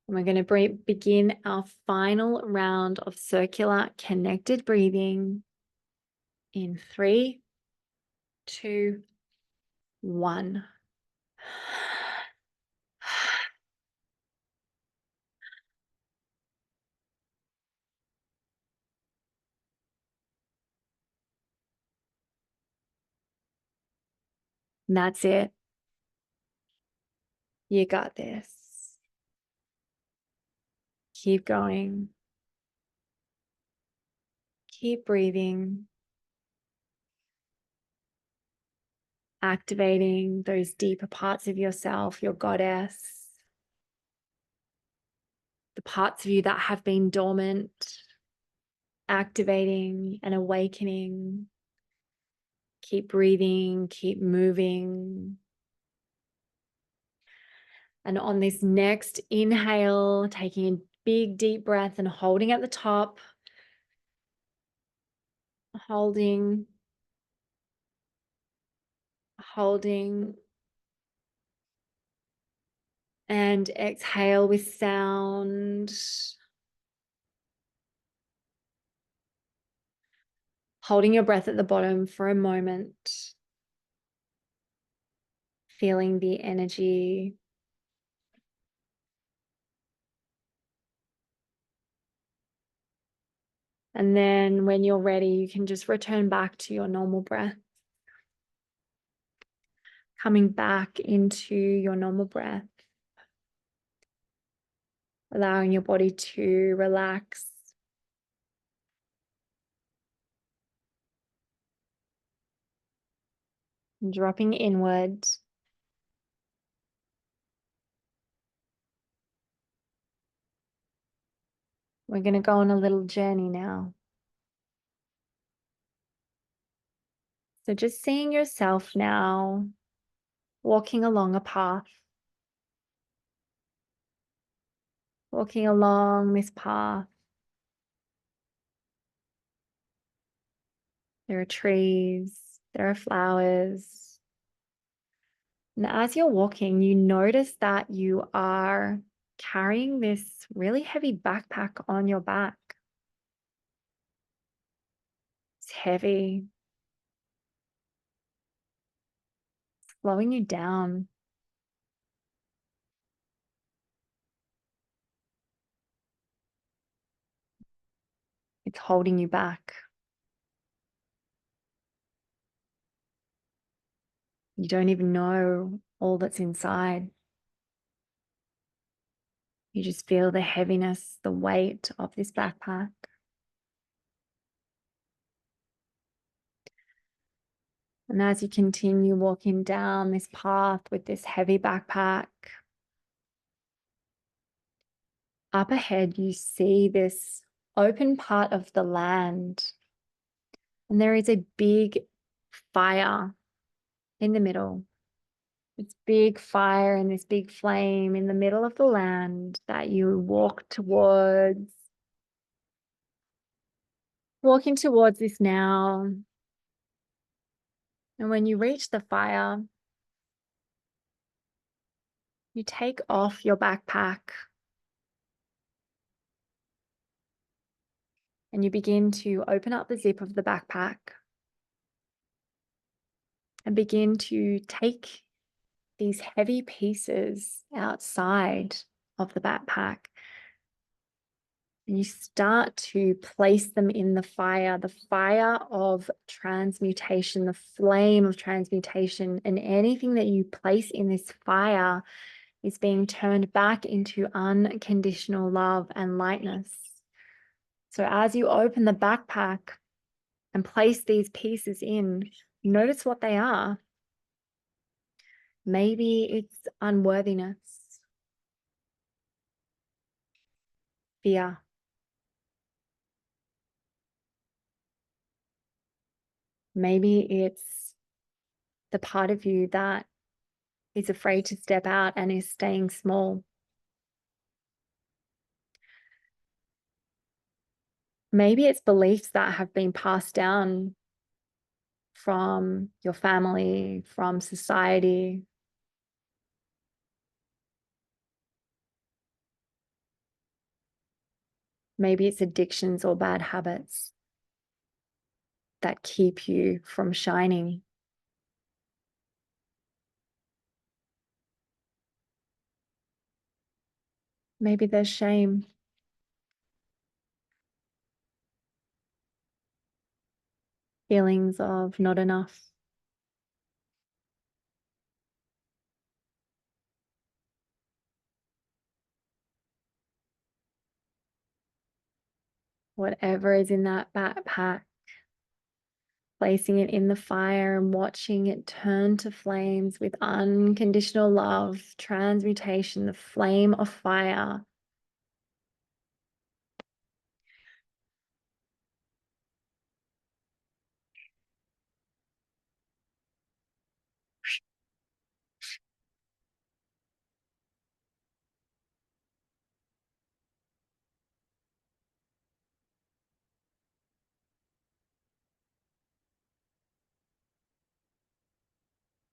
And we're going to begin our final round of circular connected breathing in 3, 2, 1. And that's it. You got this. Keep going. Keep breathing. Activating those deeper parts of yourself, your goddess, the parts of you that have been dormant, activating and awakening. Keep breathing, keep moving. And on this next inhale, taking a big deep breath and holding at the top, holding, and exhale with sound. Holding your breath at the bottom for a moment, feeling the energy. And then when you're ready, you can just return back to your normal breath. Coming back into your normal breath. Allowing your body to relax. And dropping inward. We're going to go on a little journey now. So just seeing yourself now walking along a path. Walking along this path. There are trees, there are flowers. And as you're walking, you notice that you are carrying this really heavy backpack on your back. It's heavy, slowing you down. It's holding you back. You don't even know all that's inside. You just feel the heaviness, the weight of this backpack. And as you continue walking down this path with this heavy backpack, up ahead you see this open part of the land. And there is a big fire in the middle. This big fire and this big flame in the middle of the land that you walk towards. Walking towards this now. And when you reach the fire, you take off your backpack and you begin to open up the zip of the backpack and begin to take these heavy pieces outside of the backpack. And you start to place them in the fire of transmutation, the flame of transmutation. And anything that you place in this fire is being turned back into unconditional love and lightness. So as you open the backpack and place these pieces in, notice what they are. Maybe it's unworthiness, fear. Maybe it's the part of you that is afraid to step out and is staying small. Maybe it's beliefs that have been passed down from your family, from society. Maybe it's addictions or bad habits that keep you from shining. Maybe there's shame. Feelings of not enough. whatever is in that backpack, placing it in the fire and watching it turn to flames with unconditional love, transmutation, the flame of fire.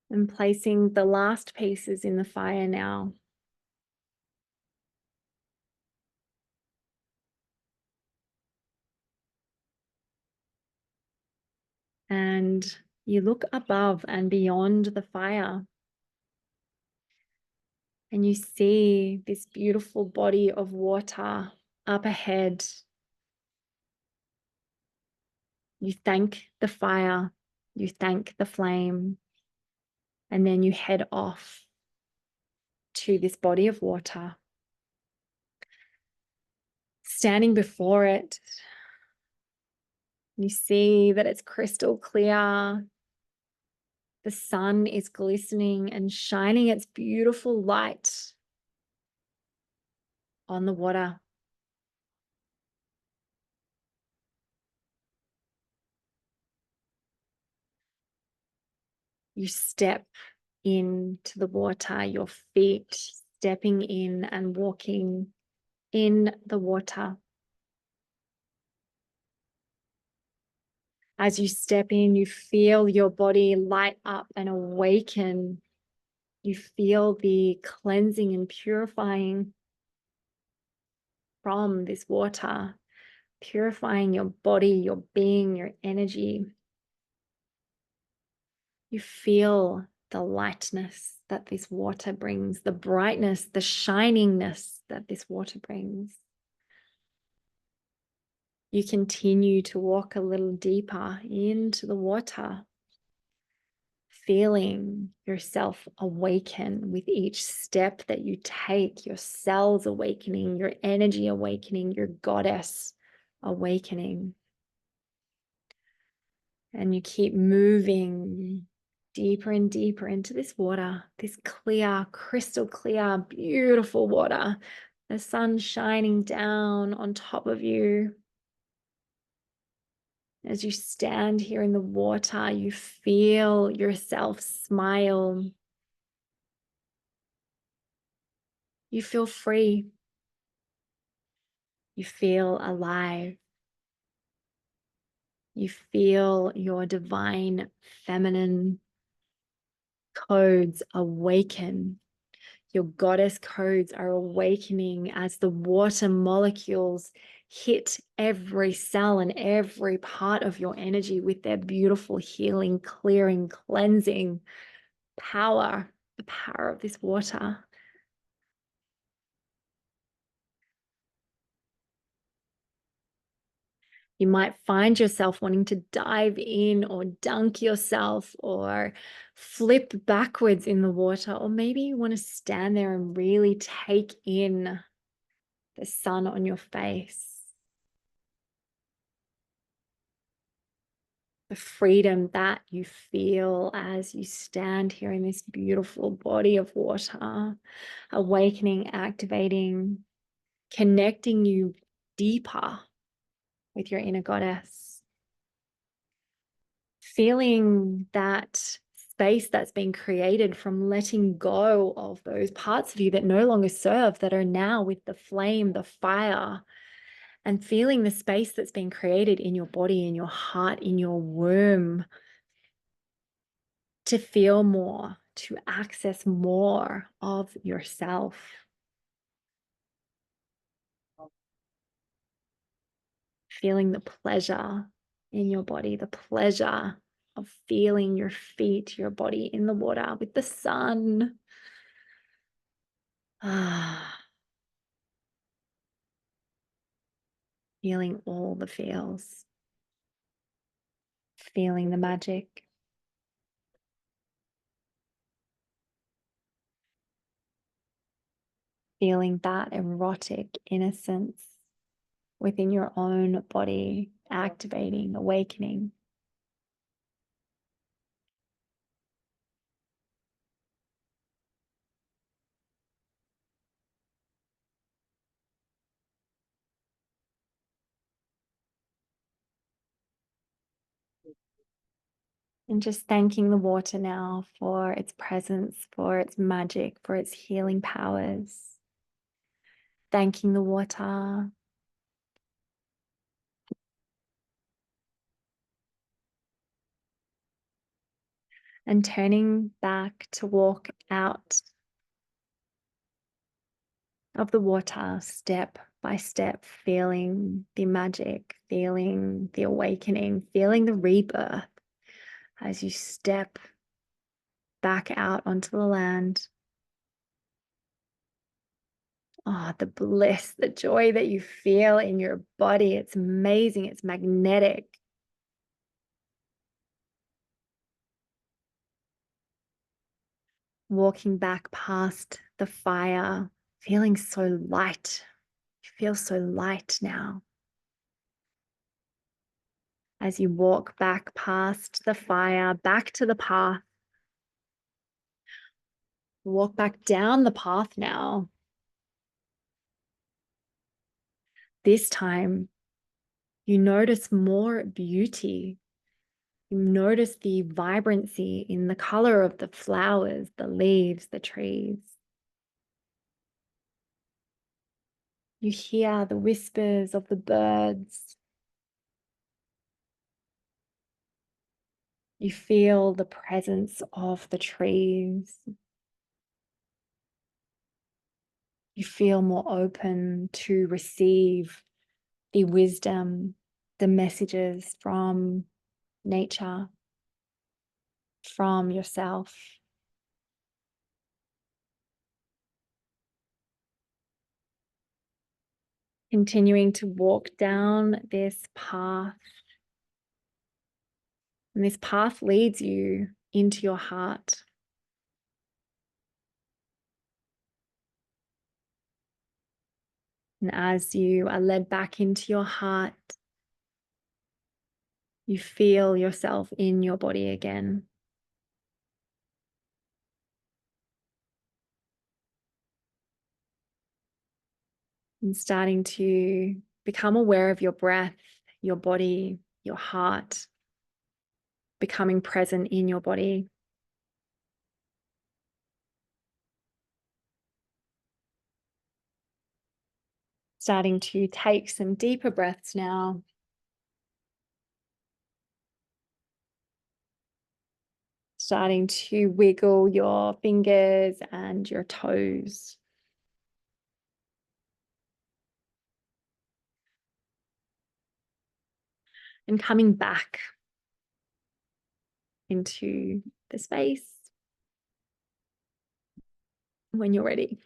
And placing the last pieces in the fire now. And you look above and beyond the fire. And you see this beautiful body of water up ahead. You thank the fire, you thank the flame, and then you head off to this body of water. Standing before it, you see that it's crystal clear. The sun is glistening and shining its beautiful light on the water. You step into the water, your feet stepping in and walking in the water. As you step in, you feel your body light up and awaken. You feel the cleansing and purifying from this water, purifying your body, your being, your energy. You feel the lightness that this water brings, the brightness, the shiningness that this water brings. You continue to walk a little deeper into the water, feeling yourself awaken with each step that you take, your cells awakening, your energy awakening, your goddess awakening. And you keep moving deeper and deeper into this water, this clear, crystal clear, beautiful water. The sun shining down on top of you. As you stand here in the water, you feel yourself smile. You feel free. You feel alive. You feel your divine feminine codes awaken. Your goddess codes are awakening as the water molecules hit every cell and every part of your energy with their beautiful healing, clearing, cleansing power, the power of this water. You might find yourself wanting to dive in or dunk yourself or flip backwards in the water, or maybe you want to stand there and really take in the sun on your face. The freedom that you feel as you stand here in this beautiful body of water, awakening, activating, connecting you deeper with your inner goddess. Feeling that space that's been created from letting go of those parts of you that no longer serve, that are now with the flame, the fire, and feeling the space that's been created in your body, in your heart, in your womb, to feel more, to access more of yourself. Feeling the pleasure in your body, the pleasure of feeling your feet, your body in the water with the sun. Feeling all the feels. Feeling the magic. Feeling that erotic innocence, within your own body, activating, awakening. And just thanking the water now for its presence, for its magic, for its healing powers. Thanking the water. And turning back to walk out of the water step by step, feeling the magic, feeling the awakening, feeling the rebirth as you step back out onto the land. Oh, the bliss, the joy that you feel in your body. It's amazing. It's magnetic. Walking back past the fire, feeling so light. You feel so light now. As you walk back past the fire, back to the path. Walk back down the path now. This time, you notice more beauty. You notice the vibrancy in the color of the flowers, the leaves, the trees. You hear the whispers of the birds. You feel the presence of the trees. You feel more open to receive the wisdom, the messages from nature, from yourself. Continuing to walk down this path. And this path leads you into your heart. And as you are led back into your heart, you feel yourself in your body again. And starting to become aware of your breath, your body, your heart, becoming present in your body. Starting to take some deeper breaths now. Starting to wiggle your fingers and your toes. And coming back into the space when you're ready.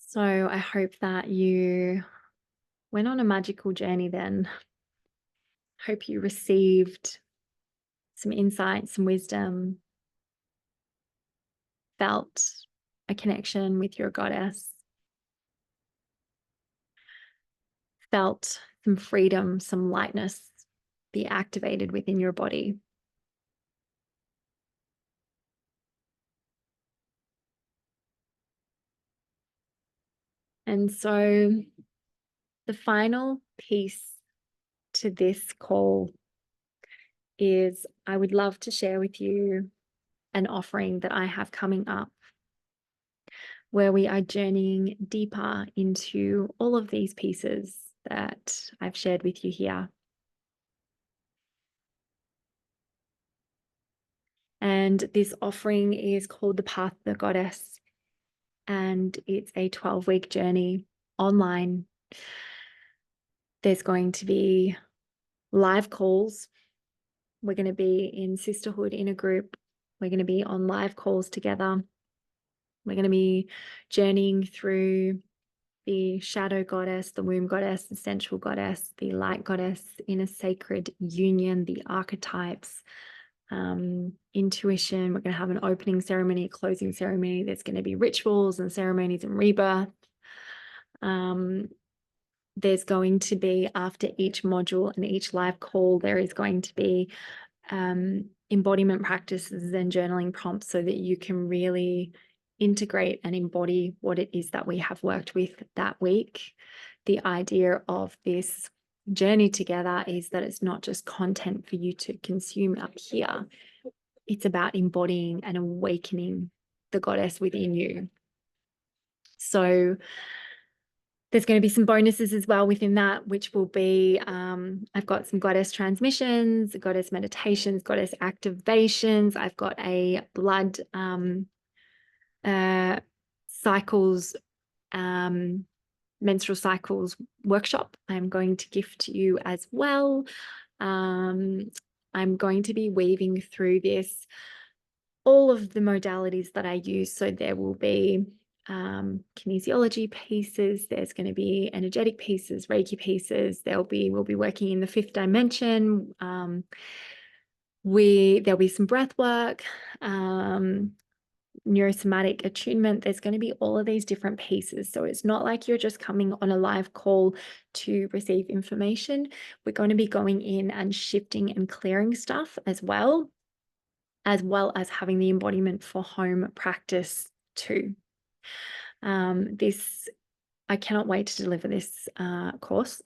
So I hope that you went on a magical journey then. Hope you received some insight, some wisdom, felt a connection with your goddess, felt some freedom, some lightness be activated within your body. And so the final piece to this call is I would love to share with you an offering that I have coming up where we are journeying deeper into all of these pieces that I've shared with you here. And this offering is called the Path of the Goddess, and it's a 12-week journey online. There's going to be live calls. We're going to be in sisterhood in a group. We're going to be on live calls together. We're going to be journeying through the shadow goddess, the womb goddess, the sensual goddess, the light goddess, inner sacred union, the archetypes, intuition. We're going to have an opening ceremony, a closing ceremony. There's going to be rituals and ceremonies and rebirth. There's going to be, after each module and each live call, there is going to be embodiment practices and journaling prompts so that you can really integrate and embody what it is that we have worked with that week. The idea of this journey together is that it's not just content for you to consume up here. It's about embodying and awakening the goddess within you. So there's going to be some bonuses as well within that, which will be, I've got some goddess transmissions, goddess meditations, goddess activations. I've got a blood cycles, menstrual cycles workshop I'm going to gift you as well. I'm going to be weaving through this, all of the modalities that I use. So there will be kinesiology pieces, there's going to be energetic pieces, Reiki pieces, we'll be working in the 5th dimension. There'll be some breath work, neurosomatic attunement. There's going to be all of these different pieces. So it's not like you're just coming on a live call to receive information. We're going to be going in and shifting and clearing stuff as well as having the embodiment for home practice too. I cannot wait to deliver this course.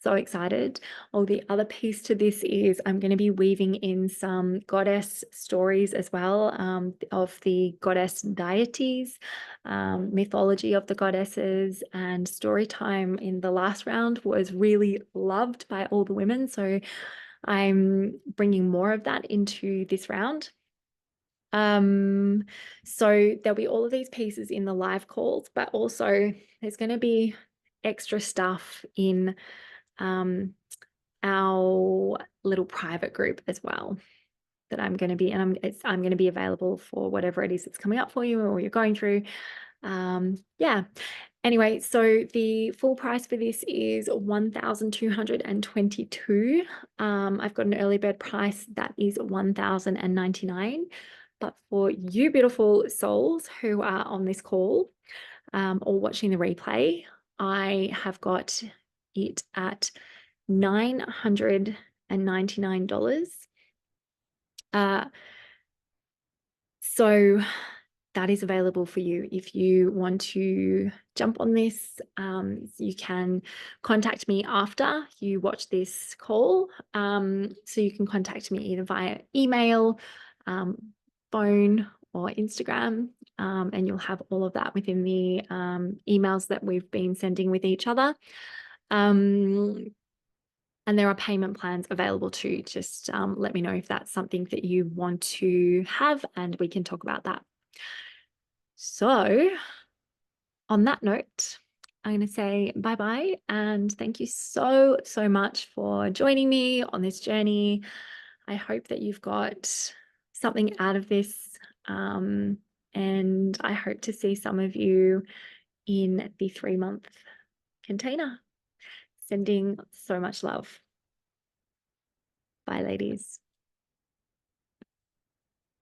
So excited. The other piece to this is I'm going to be weaving in some goddess stories as well, of the goddess deities, mythology of the goddesses, and story time in the last round was really loved by all the women. So I'm bringing more of that into this round. So there'll be all of these pieces in the live calls, but also there's going to be extra stuff in our little private group as well that I'm going to be, and I'm going to be available for whatever it is that's coming up for you or you're going through. Yeah. Anyway, so the full price for this is $1,222. I've got an early bird price that is $1,099. But for you beautiful souls who are on this call or watching the replay, I have got it at $999. So that is available for you. If you want to jump on this, you can contact me after you watch this call. So you can contact me either via email, phone, or Instagram, and you'll have all of that within the emails that we've been sending with each other. And there are payment plans available too. Just let me know if that's something that you want to have, and we can talk about that. So on that note, I'm going to say bye-bye and thank you so, so much for joining me on this journey. I hope that you've got something out of this, and I hope to see some of you in the 3-month container. Sending so much love. Bye, ladies.